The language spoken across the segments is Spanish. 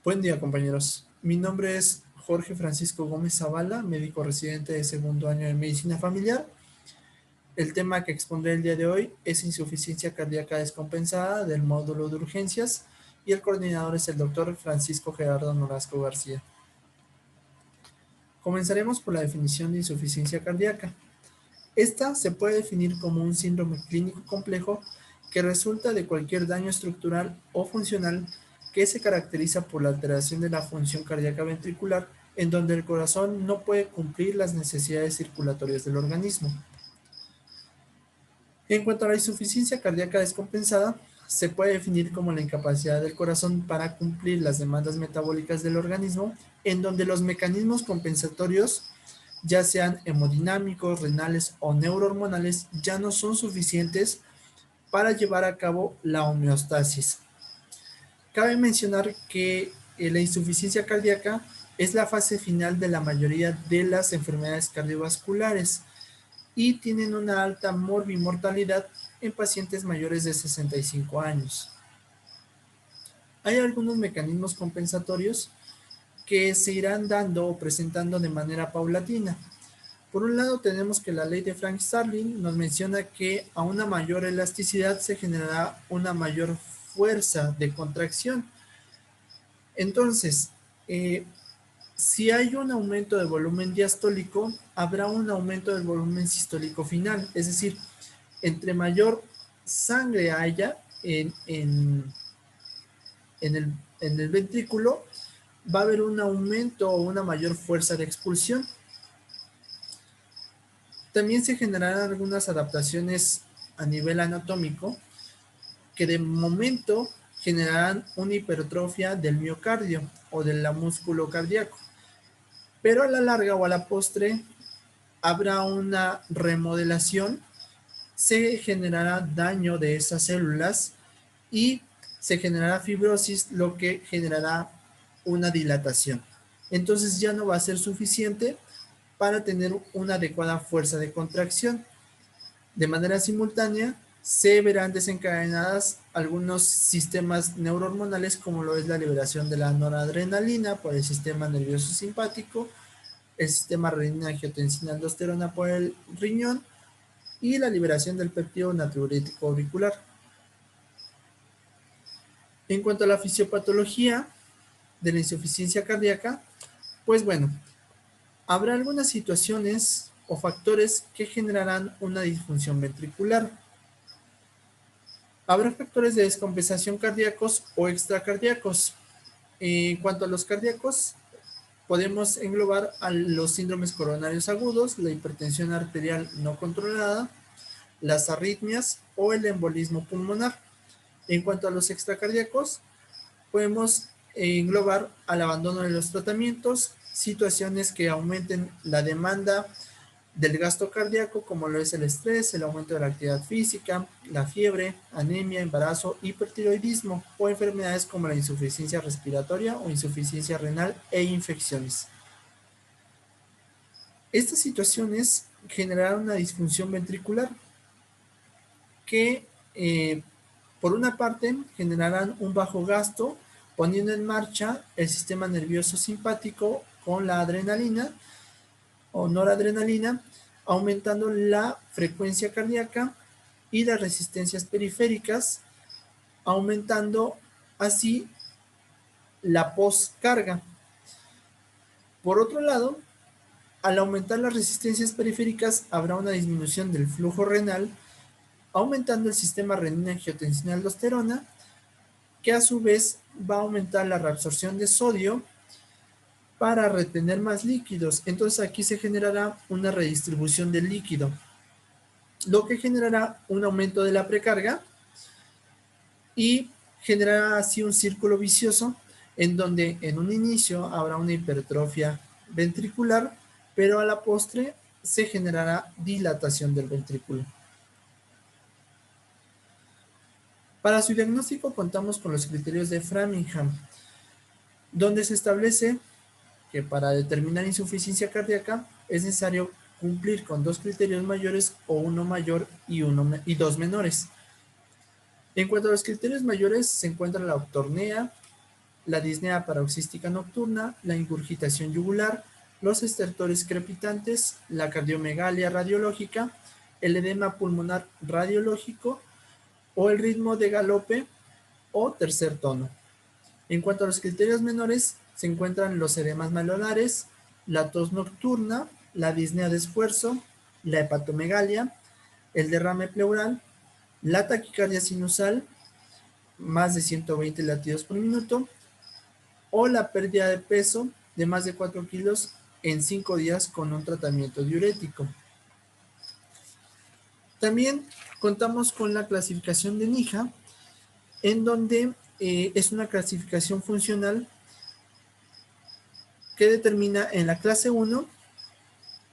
Buen día, compañeros. Mi nombre es Jorge Francisco Gómez Zavala, médico residente de segundo año de Medicina Familiar. El tema que expondré el día de hoy es insuficiencia cardíaca descompensada del módulo de urgencias y el coordinador es el doctor Francisco Gerardo Nolasco García. Comenzaremos por la definición de insuficiencia cardíaca. Esta se puede definir como un síndrome clínico complejo que resulta de cualquier daño estructural o funcional que se caracteriza por la alteración de la función cardíaca ventricular, en donde el corazón no puede cumplir las necesidades circulatorias del organismo. En cuanto a la insuficiencia cardíaca descompensada, se puede definir como la incapacidad del corazón para cumplir las demandas metabólicas del organismo, en donde los mecanismos compensatorios, ya sean hemodinámicos, renales o neurohormonales, ya no son suficientes para llevar a cabo la homeostasis. Cabe mencionar que la insuficiencia cardíaca es la fase final de la mayoría de las enfermedades cardiovasculares y tienen una alta morbimortalidad en pacientes mayores de 65 años. Hay algunos mecanismos compensatorios que se irán dando o presentando de manera paulatina. Por un lado, tenemos que la ley de Frank-Starling nos menciona que a una mayor elasticidad se generará una mayor fuerza de contracción. Entonces, si hay un aumento de volumen diastólico, habrá un aumento del volumen sistólico final. Es decir, entre mayor sangre haya en el ventrículo, va a haber un aumento o una mayor fuerza de expulsión. También se generarán algunas adaptaciones a nivel anatómico que de momento generarán una hipertrofia del miocardio o del músculo cardíaco. Pero a la larga o a la postre habrá una remodelación, se generará daño de esas células y se generará fibrosis, lo que generará una dilatación. Entonces ya no va a ser suficiente para tener una adecuada fuerza de contracción. De manera simultánea, se verán desencadenadas algunos sistemas neurohormonales como lo es la liberación de la noradrenalina por el sistema nervioso simpático, el sistema renina-angiotensina-aldosterona por el riñón y la liberación del péptido natriurético auricular. En cuanto a la fisiopatología de la insuficiencia cardíaca, pues bueno, habrá algunas situaciones o factores que generarán una disfunción ventricular. Habrá factores de descompensación cardíacos o extracardíacos. En cuanto a los cardíacos, podemos englobar a los síndromes coronarios agudos, la hipertensión arterial no controlada, las arritmias o el embolismo pulmonar. En cuanto a los extracardíacos, podemos englobar al abandono de los tratamientos, situaciones que aumenten la demanda del gasto cardíaco, como lo es el estrés, el aumento de la actividad física, la fiebre, anemia, embarazo, hipertiroidismo o enfermedades como la insuficiencia respiratoria o insuficiencia renal e infecciones. Estas situaciones generarán una disfunción ventricular que, por una parte, generarán un bajo gasto, poniendo en marcha el sistema nervioso simpático con la adrenalina o noradrenalina, aumentando la frecuencia cardíaca y las resistencias periféricas, aumentando así la postcarga. Por otro lado, al aumentar las resistencias periféricas, habrá una disminución del flujo renal, aumentando el sistema renina-angiotensina-aldosterona, que a su vez va a aumentar la reabsorción de sodio para retener más líquidos. Entonces aquí se generará una redistribución del líquido, lo que generará un aumento de la precarga y generará así un círculo vicioso en donde en un inicio habrá una hipertrofia ventricular, pero a la postre se generará dilatación del ventrículo. Para su diagnóstico contamos con los criterios de Framingham, donde se establece que para determinar insuficiencia cardíaca es necesario cumplir con dos criterios mayores o uno mayor y dos menores. En cuanto a los criterios mayores, se encuentra la octornea, la disnea paroxística nocturna, la ingurgitación yugular, los estertores crepitantes, la cardiomegalia radiológica, el edema pulmonar radiológico o el ritmo de galope o tercer tono. En cuanto a los criterios menores, se encuentran los edemas malolares, la tos nocturna, la disnea de esfuerzo, la hepatomegalia, el derrame pleural, la taquicardia sinusal, más de 120 latidos por minuto, o la pérdida de peso de más de 4 kilos en 5 días con un tratamiento diurético. También contamos con la clasificación de NIHA, en donde es una clasificación funcional que determina en la clase 1,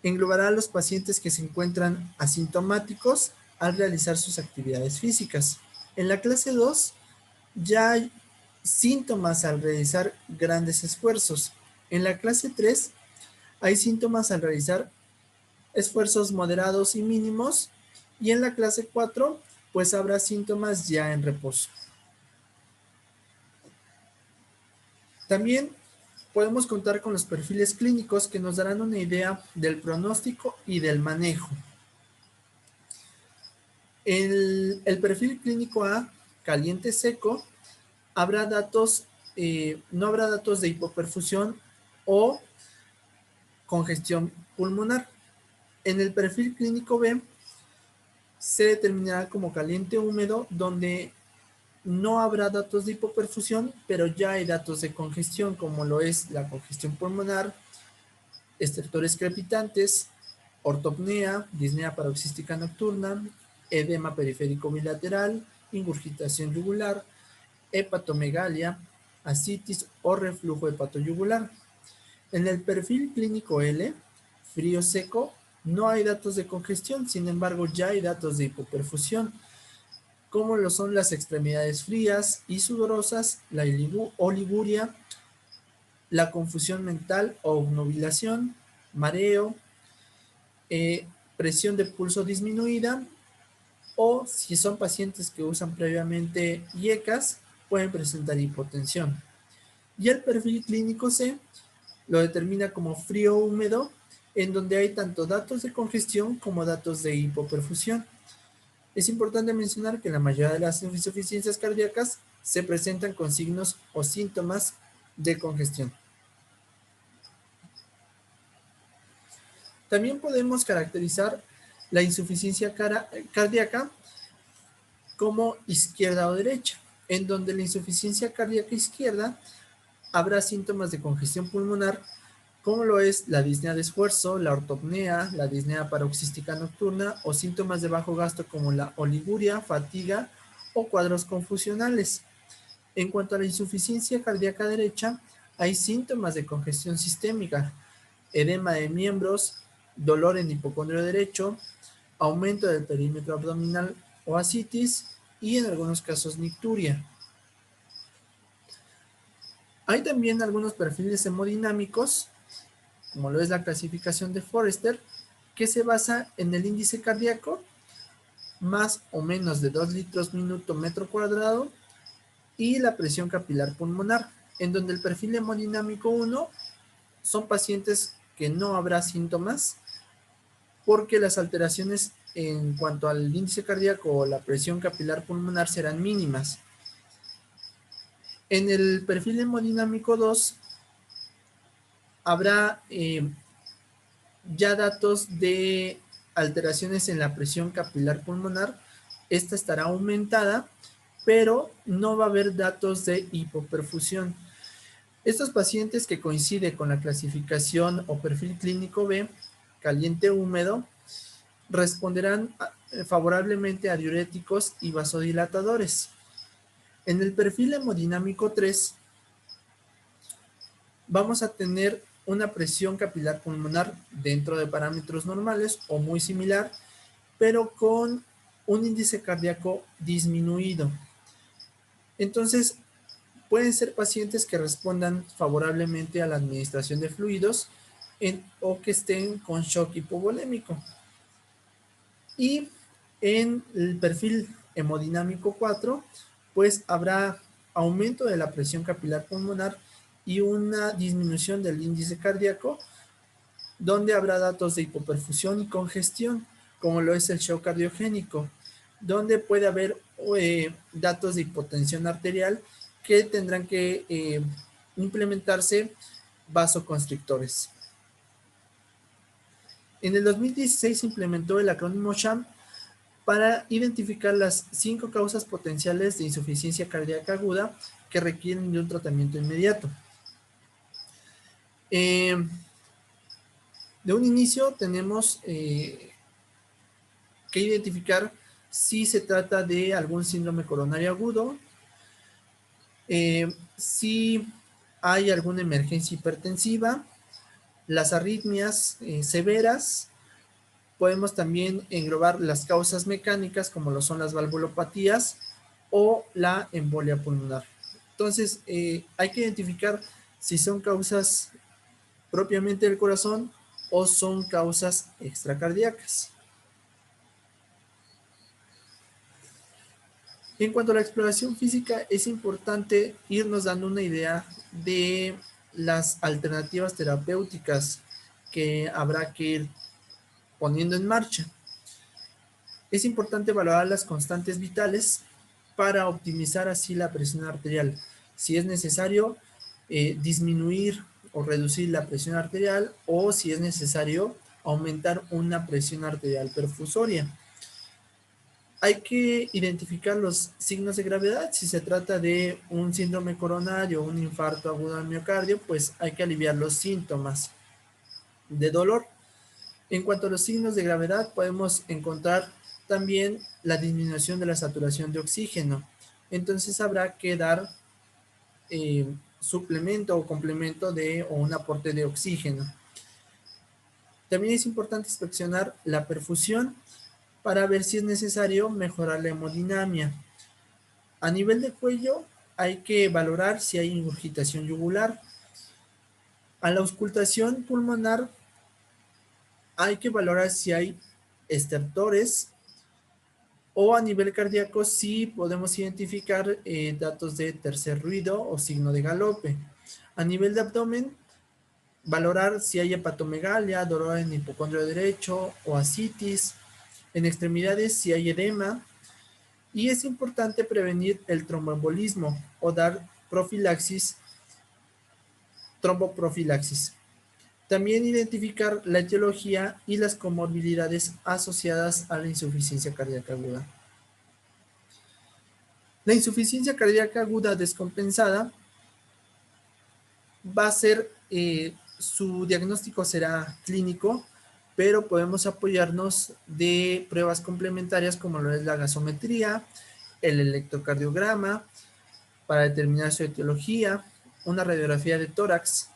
englobará a los pacientes que se encuentran asintomáticos al realizar sus actividades físicas. En la clase 2 ya hay síntomas al realizar grandes esfuerzos. En la clase 3 hay síntomas al realizar esfuerzos moderados y mínimos. Y en la clase 4 pues habrá síntomas ya en reposo. También podemos contar con los perfiles clínicos que nos darán una idea del pronóstico y del manejo. El perfil clínico A, caliente seco, habrá datos, no habrá datos de hipoperfusión o congestión pulmonar. En el perfil clínico B se determinará como caliente húmedo, donde no habrá datos de hipoperfusión, pero ya hay datos de congestión, como lo es la congestión pulmonar, estertores crepitantes, ortopnea, disnea paroxística nocturna, edema periférico bilateral, ingurgitación yugular, hepatomegalia, ascitis o reflujo hepatoyugular. En el perfil clínico L, frío seco, no hay datos de congestión, sin embargo ya hay datos de hipoperfusión, como lo son las extremidades frías y sudorosas, la oliguria, la confusión mental o obnubilación, mareo, presión de pulso disminuida, o si son pacientes que usan previamente IECAS, pueden presentar hipotensión. Y el perfil clínico C lo determina como frío húmedo, en donde hay tanto datos de congestión como datos de hipoperfusión. Es importante mencionar que la mayoría de las insuficiencias cardíacas se presentan con signos o síntomas de congestión. También podemos caracterizar la insuficiencia cardíaca como izquierda o derecha, en donde la insuficiencia cardíaca izquierda habrá síntomas de congestión pulmonar, como lo es la disnea de esfuerzo, la ortopnea, la disnea paroxística nocturna o síntomas de bajo gasto como la oliguria, fatiga o cuadros confusionales. En cuanto a la insuficiencia cardíaca derecha, hay síntomas de congestión sistémica, edema de miembros, dolor en hipocondrio derecho, aumento del perímetro abdominal o ascitis y en algunos casos nicturia. Hay también algunos perfiles hemodinámicos, como lo es la clasificación de Forrester, que se basa en el índice cardíaco, más o menos de 2 litros minuto metro cuadrado, y la presión capilar pulmonar, en donde el perfil hemodinámico 1 son pacientes que no habrá síntomas, porque las alteraciones en cuanto al índice cardíaco o la presión capilar pulmonar serán mínimas. En el perfil hemodinámico 2 habrá ya datos de alteraciones en la presión capilar pulmonar. Esta estará aumentada, pero no va a haber datos de hipoperfusión. Estos pacientes que coinciden con la clasificación o perfil clínico B, caliente húmedo, responderán favorablemente a diuréticos y vasodilatadores. En el perfil hemodinámico 3, vamos a tener una presión capilar pulmonar dentro de parámetros normales o muy similar, pero con un índice cardíaco disminuido. Entonces, pueden ser pacientes que respondan favorablemente a la administración de fluidos o que estén con shock hipovolémico. Y en el perfil hemodinámico 4, pues habrá aumento de la presión capilar pulmonar y una disminución del índice cardíaco, donde habrá datos de hipoperfusión y congestión, como lo es el shock cardiogénico, donde puede haber datos de hipotensión arterial que tendrán que implementarse vasoconstrictores. En el 2016 se implementó el acrónimo SHAM para identificar las 5 causas potenciales de insuficiencia cardíaca aguda que requieren de un tratamiento inmediato. De un inicio tenemos que identificar si se trata de algún síndrome coronario agudo, si hay alguna emergencia hipertensiva, las arritmias severas. Podemos también englobar las causas mecánicas como lo son las valvulopatías o la embolia pulmonar. Entonces, hay que identificar si son causas propiamente del corazón o son causas extracardíacas. En cuanto a la exploración física, es importante irnos dando una idea de las alternativas terapéuticas que habrá que ir poniendo en marcha. Es importante valorar las constantes vitales para optimizar así la presión arterial. Si es necesario disminuir o reducir la presión arterial, o si es necesario aumentar una presión arterial perfusoria. Hay que identificar los signos de gravedad. Si se trata de un síndrome coronario o un infarto agudo al miocardio, pues hay que aliviar los síntomas de dolor. En cuanto a los signos de gravedad, podemos encontrar también la disminución de la saturación de oxígeno. Entonces habrá que dar suplemento o complemento o un aporte de oxígeno. También es importante inspeccionar la perfusión para ver si es necesario mejorar la hemodinamia. A nivel de cuello, hay que valorar si hay ingurgitación yugular. A la auscultación pulmonar, hay que valorar si hay estertores, o a nivel cardíaco si podemos identificar datos de tercer ruido o signo de galope. A nivel de abdomen, valorar si hay hepatomegalia, dolor en hipocondrio derecho o ascitis. En extremidades, si hay edema. Y es importante prevenir el tromboembolismo o dar profilaxis, tromboprofilaxis. También identificar la etiología y las comorbilidades asociadas a la insuficiencia cardíaca aguda. La insuficiencia cardíaca aguda descompensada va a ser, su diagnóstico será clínico, pero podemos apoyarnos de pruebas complementarias como lo es la gasometría, el electrocardiograma, para determinar su etiología, una radiografía de tórax,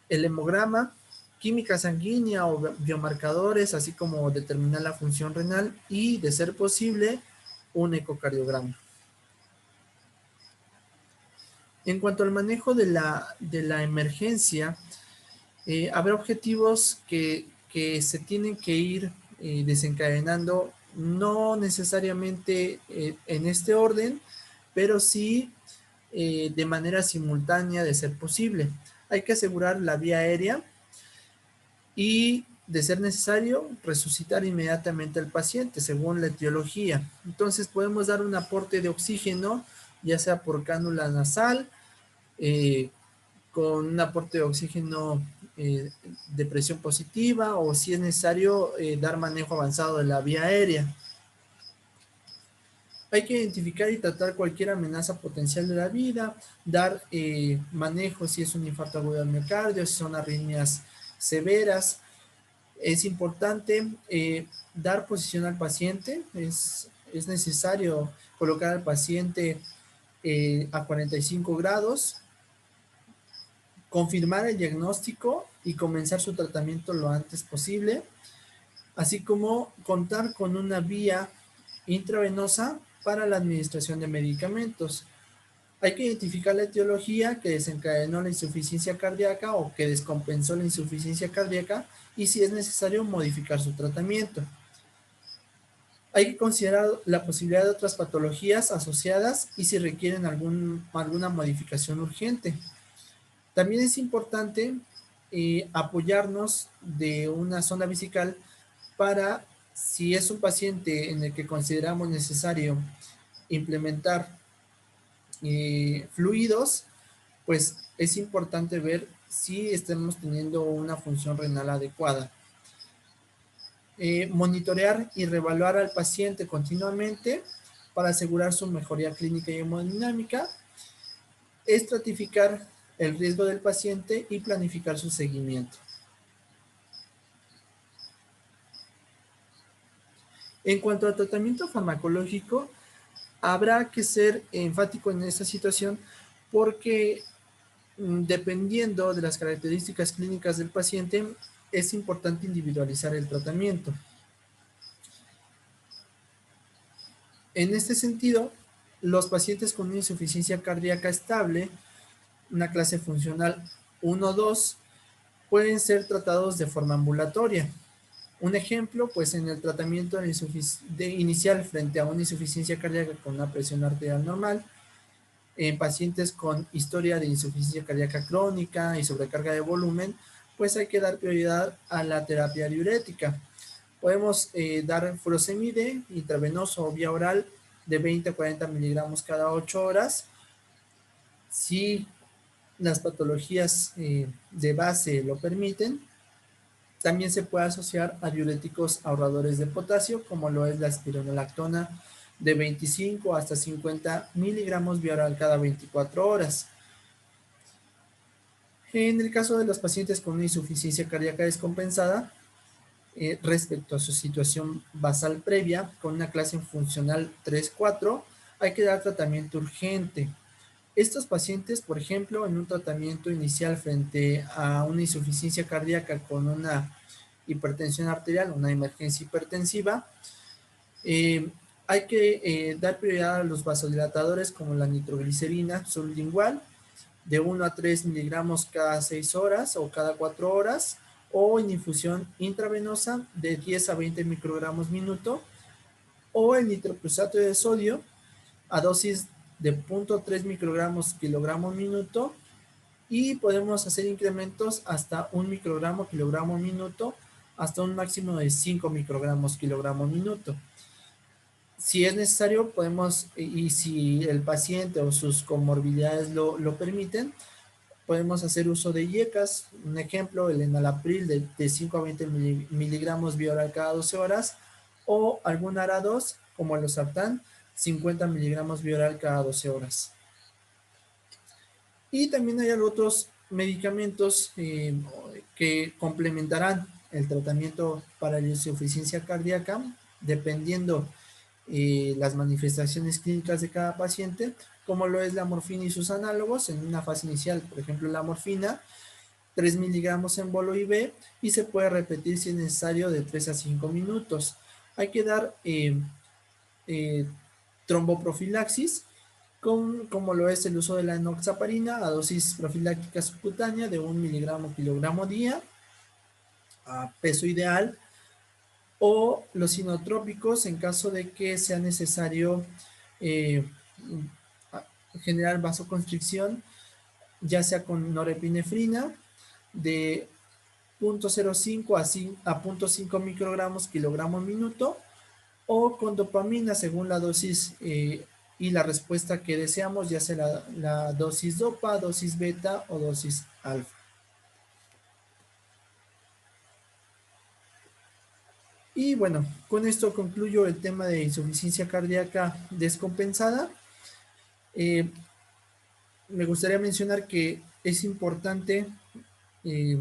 el hemograma, química sanguínea o biomarcadores, así como determinar la función renal y, de ser posible, un ecocardiograma. En cuanto al manejo de la emergencia, habrá objetivos que se tienen que ir desencadenando, no necesariamente en este orden, pero sí de manera simultánea de ser posible. Hay que asegurar la vía aérea y, de ser necesario, resucitar inmediatamente al paciente según la etiología. Entonces podemos dar un aporte de oxígeno, ya sea por cánula nasal, con un aporte de oxígeno de presión positiva, o si es necesario dar manejo avanzado de la vía aérea. Hay que identificar y tratar cualquier amenaza potencial de la vida, dar manejo si es un infarto agudo del miocardio, si son arritmias severas. Es importante dar posición al paciente. Es necesario colocar al paciente a 45 grados, confirmar el diagnóstico y comenzar su tratamiento lo antes posible, así como contar con una vía intravenosa para la administración de medicamentos. Hay que identificar la etiología que desencadenó la insuficiencia cardíaca o que descompensó la insuficiencia cardíaca, y, si es necesario, modificar su tratamiento. Hay que considerar la posibilidad de otras patologías asociadas y si requieren alguna modificación urgente. También es importante apoyarnos de una sonda vesical para, si es un paciente en el que consideramos necesario implementar fluidos, pues es importante ver si estamos teniendo una función renal adecuada. Monitorear y reevaluar al paciente continuamente para asegurar su mejoría clínica y hemodinámica, estratificar el riesgo del paciente y planificar su seguimiento. En cuanto al tratamiento farmacológico, habrá que ser enfático en esta situación porque dependiendo de las características clínicas del paciente, es importante individualizar el tratamiento. En este sentido, los pacientes con una insuficiencia cardíaca estable, una clase funcional 1-2, pueden ser tratados de forma ambulatoria. Un ejemplo, pues en el tratamiento inicial frente a una insuficiencia cardíaca con una presión arterial normal, en pacientes con historia de insuficiencia cardíaca crónica y sobrecarga de volumen, pues hay que dar prioridad a la terapia diurética. Podemos dar furosemide intravenoso o vía oral de 20 a 40 miligramos cada 8 horas. Si las patologías de base lo permiten, también se puede asociar a diuréticos ahorradores de potasio, como lo es la espironolactona de 25 hasta 50 miligramos vía oral cada 24 horas. En el caso de los pacientes con una insuficiencia cardíaca descompensada, respecto a su situación basal previa, con una clase funcional 3-4, hay que dar tratamiento urgente. Estos pacientes, por ejemplo, en un tratamiento inicial frente a una insuficiencia cardíaca con una hipertensión arterial, una emergencia hipertensiva, hay que dar prioridad a los vasodilatadores como la nitroglicerina sublingual de 1 a 3 miligramos cada 6 horas o cada 4 horas, o en infusión intravenosa de 10 a 20 microgramos minuto, o el nitroprusato de sodio a dosis de 0.3 microgramos kilogramo minuto, y podemos hacer incrementos hasta 1 microgramo kilogramo minuto hasta un máximo de 5 microgramos kilogramo minuto. Si es necesario, podemos, y si el paciente o sus comorbilidades lo permiten, podemos hacer uso de IECAS, un ejemplo, el enalapril de 5 a 20 miligramos vía oral cada 12 horas, o algún ARA2, como el losartán, 50 miligramos vía oral cada 12 horas. Y también hay otros medicamentos que complementarán el tratamiento para la insuficiencia cardíaca, dependiendo las manifestaciones clínicas de cada paciente, como lo es la morfina y sus análogos en una fase inicial. Por ejemplo, la morfina, 3 miligramos en bolo IV, y se puede repetir si es necesario de 3 a 5 minutos. Hay que dar tromboprofilaxis, como lo es el uso de la enoxaparina a dosis profiláctica subcutánea de 1 miligramo kilogramo día, a peso ideal, o los inotrópicos en caso de que sea necesario eh, generar vasoconstricción, ya sea con norepinefrina de 0.05 a 0.5 microgramos kilogramo minuto, o con dopamina según la dosis y la respuesta que deseamos, ya sea la dosis dopa, dosis beta o dosis alfa. Y bueno, con esto concluyo el tema de insuficiencia cardíaca descompensada. Me gustaría mencionar que es importante eh,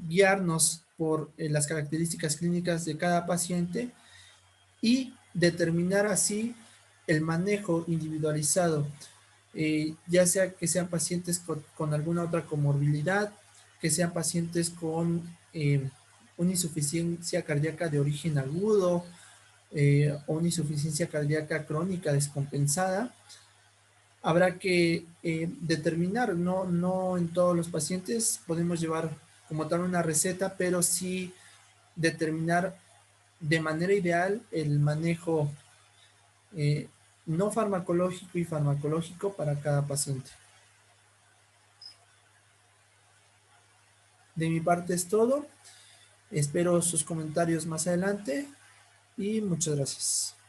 guiarnos por las características clínicas de cada paciente y determinar así el manejo individualizado, ya sea que sean pacientes con alguna otra comorbilidad, que sean pacientes con una insuficiencia cardíaca de origen agudo o una insuficiencia cardíaca crónica descompensada. Habrá que determinar, no en todos los pacientes podemos llevar como tal una receta, pero sí determinar de manera ideal el manejo eh, no farmacológico y farmacológico para cada paciente. De mi parte es todo. Espero sus comentarios más adelante y muchas gracias.